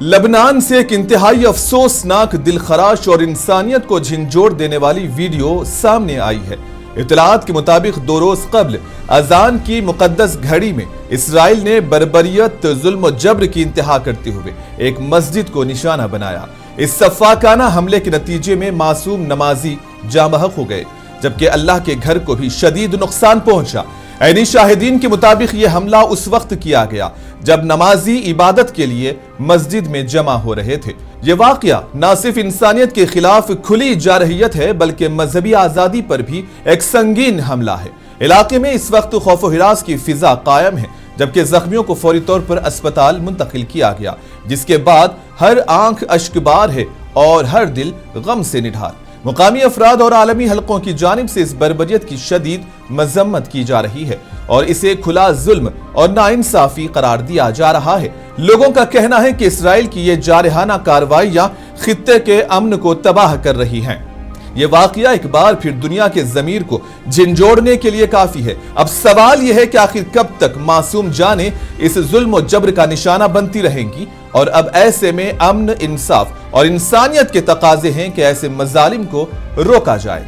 لبنان سے ایک انتہائی افسوسناک، دلخراش اور انسانیت کو جھنجھوڑ دینے والی ویڈیو سامنے آئی ہے۔ اطلاعات کے مطابق 2 روز قبل اذان کی مقدس گھڑی میں اسرائیل نے بربریت، ظلم و جبر کی انتہا کرتے ہوئے ایک مسجد کو نشانہ بنایا۔ اس سفاکانہ حملے کے نتیجے میں معصوم نمازی جاں بحق ہو گئے، جبکہ اللہ کے گھر کو بھی شدید نقصان پہنچا۔ عینی شاہدین کے مطابق یہ حملہ اس وقت کیا گیا جب نمازی عبادت کے لیے مسجد میں جمع ہو رہے تھے۔ یہ واقعہ نہ صرف انسانیت کے خلاف کھلی جارحیت ہے بلکہ مذہبی آزادی پر بھی ایک سنگین حملہ ہے۔ علاقے میں اس وقت خوف و ہراس کی فضا قائم ہے، جبکہ زخمیوں کو فوری طور پر اسپتال منتقل کیا گیا، جس کے بعد ہر آنکھ اشکبار ہے اور ہر دل غم سے نڈھال۔ مقامی افراد اور عالمی حلقوں کی جانب سے اس بربریت کی شدید مذمت کی جا رہی ہے اور اسے کھلا ظلم اور ناانصافی قرار دیا جا رہا ہے۔ لوگوں کا کہنا ہے کہ اسرائیل کی یہ جارحانہ کارروائیاں خطے کے امن کو تباہ کر رہی ہیں۔ یہ واقعہ ایک بار پھر دنیا کے ضمیر کو جھنجھوڑنے کے لیے کافی ہے۔ اب سوال یہ ہے کہ آخر کب تک معصوم جانیں اس ظلم و جبر کا نشانہ بنتی رہیں گی، اور اب ایسے میں امن، انصاف اور انسانیت کے تقاضے ہیں کہ ایسے مظالم کو روکا جائے۔